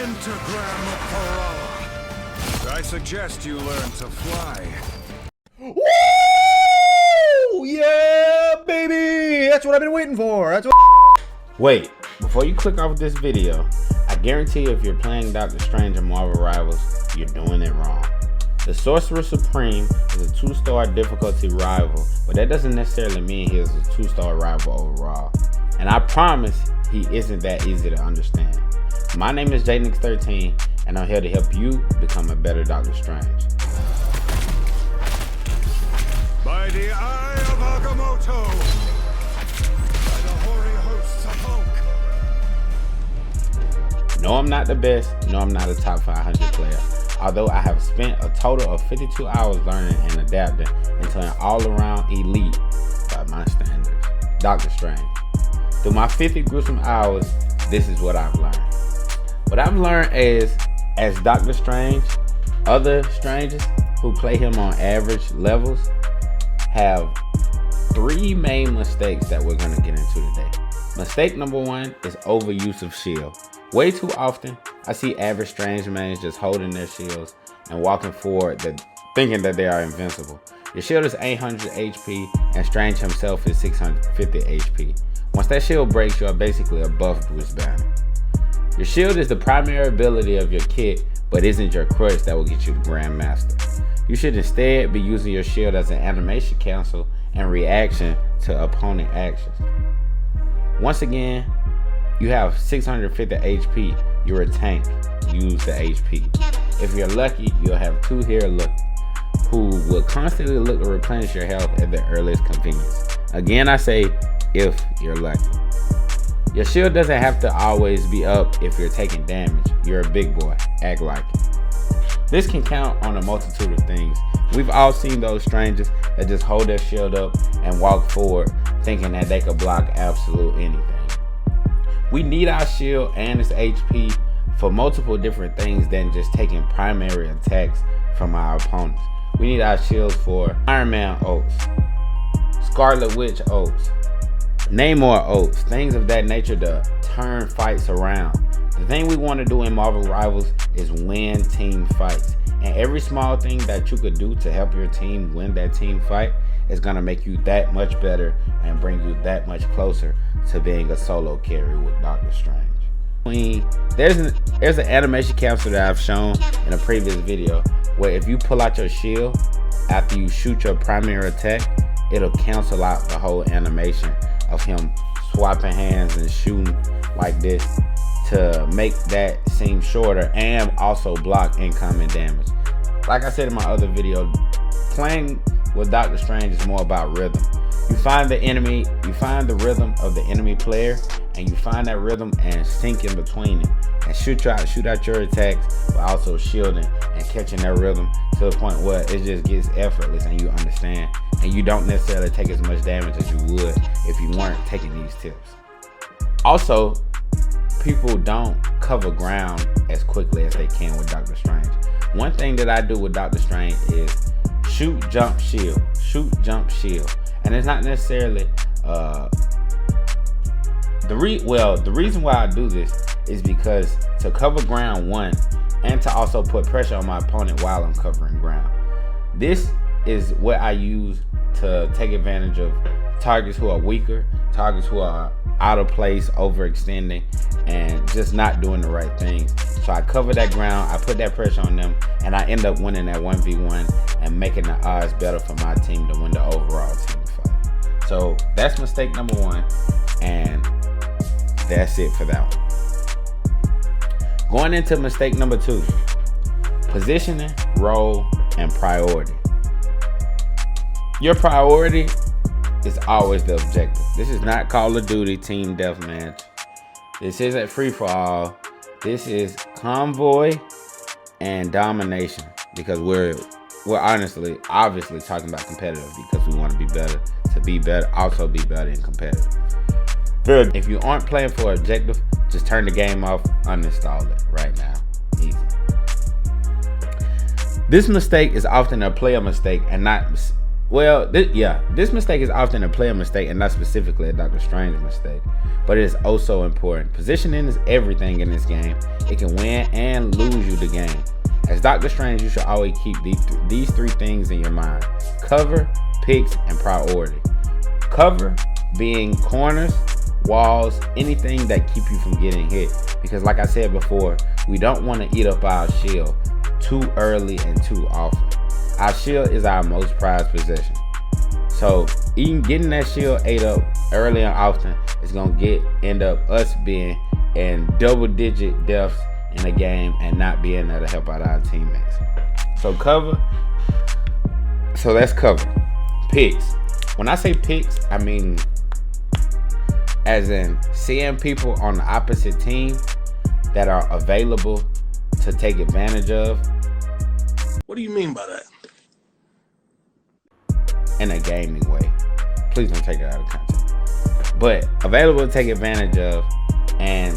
pentagram of Parala. I suggest you learn to fly. Woo! Yeah, baby! That's what I've been waiting for. That's what. Wait, before you click off this video, I guarantee if you're playing Doctor Strange and Marvel Rivals, you're doing it wrong. The Sorcerer Supreme is a 2-star difficulty rival, but that doesn't necessarily mean he is a 2-star rival overall. And I promise he isn't that easy to understand. My name is JNix13, and I'm here to help you become a better Doctor Strange. By the eye of Agamotto, by the hoary hosts of Hulk. No, I'm not the best. No, I'm not a top 500 player. Although I have spent a total of 52 hours learning and adapting into an all-around elite, by my standards, Doctor Strange. Through my 50 gruesome hours, this is what I've learned. What I've learned is, as Doctor Strange, other strangers who play him on average levels have 3 main mistakes that we're going to get into today. Mistake number 1 is overuse of shield. Way too often, I see average Strange mains just holding their shields and walking forward thinking that they are invincible. Your shield is 800 HP and Strange himself is 650 HP. Once that shield breaks, you are basically a buff Bruce Banner. Your shield is the primary ability of your kit, but isn't your crutch that will get you the Grandmaster. You should instead be using your shield as an animation cancel and reaction to opponent actions. Once again, you have 650 HP, you're a tank, use the HP. If you're lucky, you'll have 2 healers who will constantly look to replenish your health at the earliest convenience. Again, I say, if you're lucky. Your shield doesn't have to always be up if you're taking damage. You're a big boy, act like it. This can count on a multitude of things. We've all seen those strangers that just hold their shield up and walk forward thinking that they could block absolute anything. We need our shield and its HP for multiple different things than just taking primary attacks from our opponents. We need our shields for Iron Man ults, Scarlet Witch ults, Namor ults, things of that nature to turn fights around. The thing we want to do in Marvel Rivals is win team fights. And every small thing that you could do to help your team win that team fight is going to make you that much better and bring you that much closer to being a solo carry with Doctor Strange. There's an animation capsule that I've shown in a previous video where if you pull out your shield after you shoot your primary attack, it'll cancel out the whole animation of him swapping hands and shooting like this to make that seem shorter and also block incoming damage. Like I said in my other video, playing with Doctor Strange is more about rhythm. You find the enemy, you find the rhythm of the enemy player, and you find that rhythm and sync in between it and shoot out your attacks, but also shielding and catching that rhythm to the point where it just gets effortless and you understand, and you don't necessarily take as much damage as you would if you weren't taking these tips. Also, people don't cover ground as quickly as they can with Doctor Strange. One thing that I do with Doctor Strange is shoot, jump, shield. Shoot, jump, shield. And it's not necessarily the reason why I do this is because to cover ground, 1, and to also put pressure on my opponent while I'm covering ground. This is what I use to take advantage of targets who are weaker, targets who are out of place, overextending, and just not doing the right things. So I cover that ground, I put that pressure on them, and I end up winning that 1v1 and making the odds better for my team to win the overall team fight. So that's mistake number 1, and that's it for that one. Going into mistake number 2, positioning, role, and priority. Your priority is always the objective. This is not Call of Duty Team Deathmatch. This isn't free for all. This is convoy and domination, because we're obviously talking about competitive because we want to be better, also be better and competitive. If you aren't playing for objective, just turn the game off, uninstall it right now. Easy. This mistake is often a player mistake and not Well, this mistake is often a player mistake and not specifically a Doctor Strange mistake, but it is also important. Positioning is everything in this game. It can win and lose you the game. As Doctor Strange, you should always keep these three things in your mind: cover, picks, and priority. Cover being corners, walls, anything that keep you from getting hit. Because like I said before, we don't want to eat up our shield too early and too often. Our shield is our most prized possession. So even getting that shield ate up early and often is gonna end up us being in double-digit deaths in a game and not being able to help out our teammates. So cover. So that's cover. Picks. When I say picks, I mean as in seeing people on the opposite team that are available to take advantage of. What do you mean by that? In a gaming way. Please don't take it out of context. But available to take advantage of. And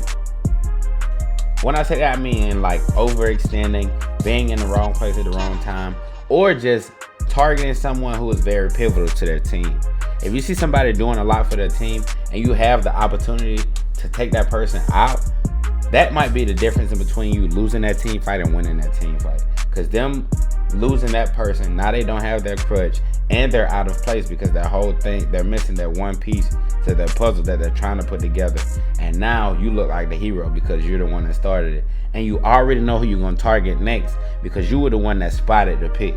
when I say that, I mean like overextending, being in the wrong place at the wrong time, or just targeting someone who is very pivotal to their team. If you see somebody doing a lot for their team and you have the opportunity to take that person out, that might be the difference in between you losing that team fight and winning that team fight. Because them losing that person, now they don't have their crutch and they're out of place because that whole thing, they're missing that one piece to their puzzle that they're trying to put together. And now you look like the hero because you're the one that started it. And you already know who you're going to target next because you were the one that spotted the pick.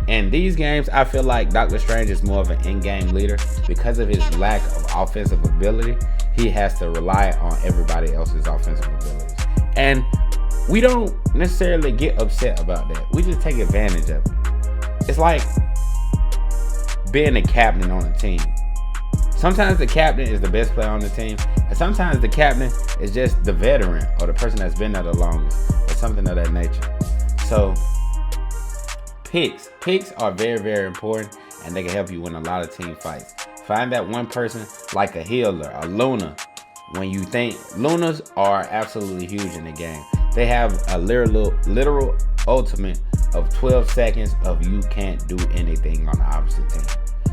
In these games, I feel like Doctor Strange is more of an in-game leader because of his lack of offensive ability. He has to rely on everybody else's offensive abilities. And we don't necessarily get upset about that. We just take advantage of it. It's like being a captain on a team. Sometimes the captain is the best player on the team, and sometimes the captain is just the veteran or the person that's been there the longest or something of that nature. So picks are very, very important, and they can help you win a lot of team fights. Find that one person like a healer, a Luna. When you think Lunas are absolutely huge in the game. They have a literal ultimate of 12 seconds of you can't do anything on the opposite team.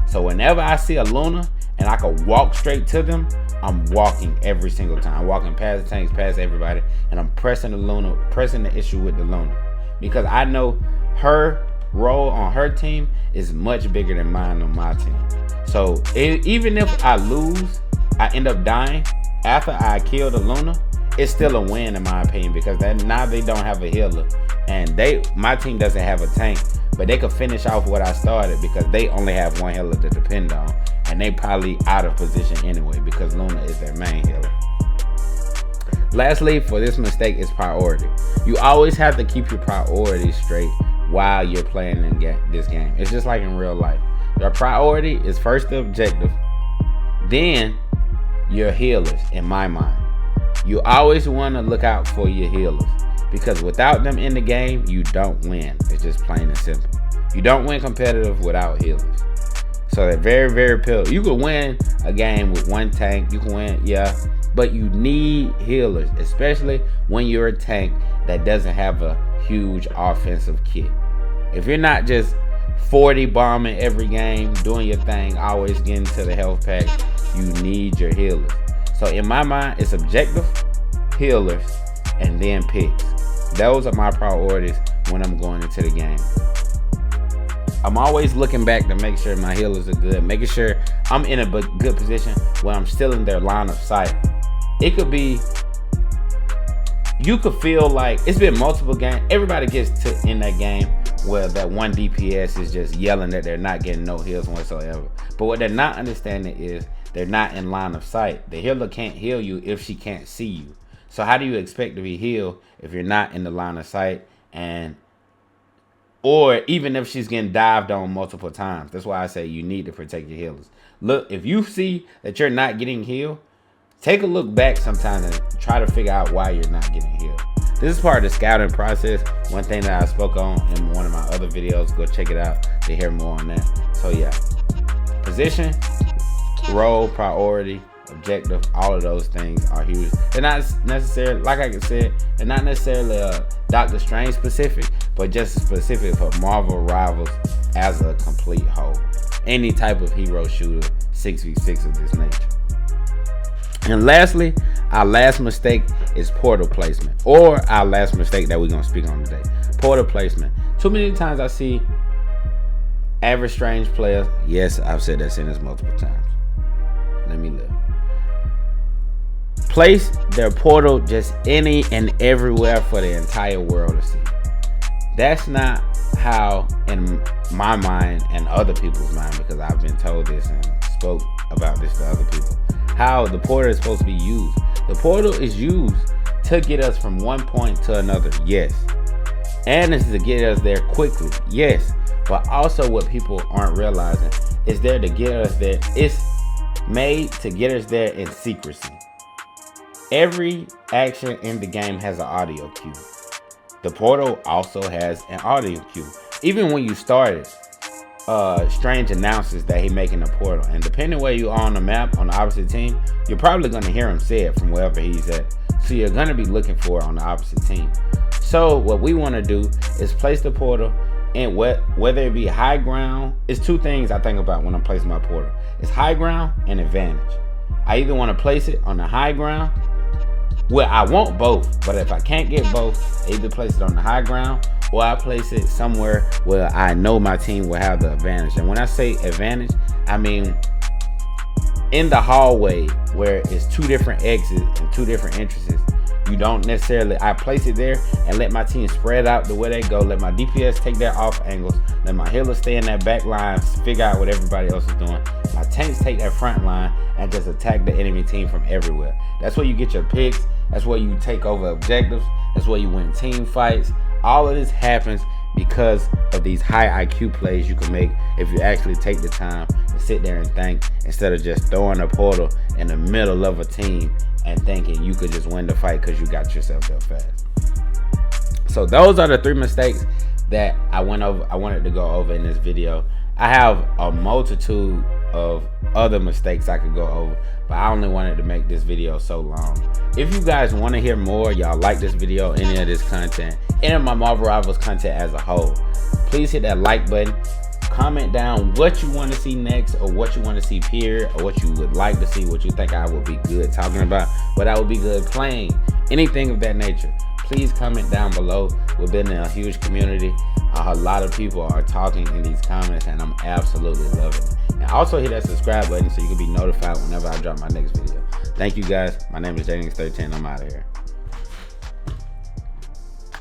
So whenever I see a Luna and I can walk straight to them, I'm walking every single time. I'm walking past the tanks, past everybody, and I'm pressing the Luna, pressing the issue with the Luna. Because I know her role on her team is much bigger than mine on my team. So even if I lose, I end up dying after I kill the Luna, it's still a win in my opinion because now they don't have a healer and my team doesn't have a tank, but they could finish off what I started because they only have one healer to depend on, and they probably out of position anyway because Luna is their main healer. Lastly, for this mistake is priority. You always have to keep your priorities straight while you're playing in this game. It's just like in real life. Your priority is first the objective, then your healers, in my mind. You always want to look out for your healers because without them in the game, you don't win. It's just plain and simple. You don't win competitive without healers. So they're very, very pivotal. You can win a game with one tank. You can win, yeah, but you need healers, especially when you're a tank that doesn't have a huge offensive kit. If you're not just 40 bombing every game, doing your thing, always getting to the health pack, you need your healers. So in my mind, it's objective, healers, and then picks. Those are my priorities when I'm going into the game. I'm always looking back to make sure my healers are good, making sure I'm in a good position when I'm still in their line of sight. It could be, you could feel like it's been multiple games. Everybody gets to in that game where that one DPS is just yelling that they're not getting no heals whatsoever. But what they're not understanding is they're not in line of sight. The healer can't heal you if she can't see you. So how do you expect to be healed if you're not in the line of sight, or even if she's getting dived on multiple times? That's why I say you need to protect your healers. Look, if you see that you're not getting healed, take a look back sometimes and try to figure out why you're not getting healed. This is part of the scouting process. One thing that I spoke on in one of my other videos. Go check it out to hear more on that. So yeah, position, role, priority, objective, all of those things are huge. They're not necessarily, like I said, they're not necessarily Doctor Strange specific, but just specific for Marvel Rivals as a complete whole. Any type of hero shooter 6v6 of this nature. And lastly, our last mistake is portal placement, or our last mistake that we're going to speak on today. Portal placement. Too many times I see average strange players. Yes, I've said that sentence multiple times. Let me look. Place their portal just any and everywhere for the entire world to see. That's not how, in my mind and other people's mind, because I've been told this and spoke about this to other people, how the portal is supposed to be used. The portal is used to get us from one point to another, yes. And it's to get us there quickly, yes. But also what people aren't realizing is there to get us there. It's made to get us there in secrecy. Every action in the game has an audio cue. The portal also has an audio cue. Even when you start it, Strange announces that he's making a portal. And depending where you are on the map, on the opposite team, you're probably going to hear him say it from wherever he's at. So you're going to be looking for it on the opposite team. So what we want to do is place the portal in whether it be high ground. It's two things I think about when I'm placing my portal. It's high ground and advantage. I either want to place it on the high ground. Well, I want both, but if I can't get both, I either place it on the high ground or I place it somewhere where I know my team will have the advantage. And when I say advantage, I mean in the hallway where it's two different exits and two different entrances. You don't necessarily, I place it there and let my team spread out the way they go. Let my DPS take their off angles. Let my healers stay in that back line, figure out what everybody else is doing. My tanks take that front line and just attack the enemy team from everywhere. That's where you get your picks. That's where you take over objectives. That's where you win team fights. All of this happens because of these high IQ plays you can make if you actually take the time to sit there and think, instead of just throwing a portal in the middle of a team and thinking you could just win the fight because you got yourself there fast. So those are the 3 mistakes that I wanted to go over in this video. I have a multitude of other mistakes I could go over, but I only wanted to make this video so long. If you guys want to hear more, y'all like this video, any of this content, any of my Marvel Rivals content as a whole, please hit that like button. Comment down what you want to see next, or what you want to see here, or what you would like to see, what you think I would be good talking about, what I would be good playing, anything of that nature. Please comment down below. We've been in a huge community. A lot of people are talking in these comments, and I'm absolutely loving it. And also hit that subscribe button so you can be notified whenever I drop my next video. Thank you guys. My name is Jennings13. I'm out of here.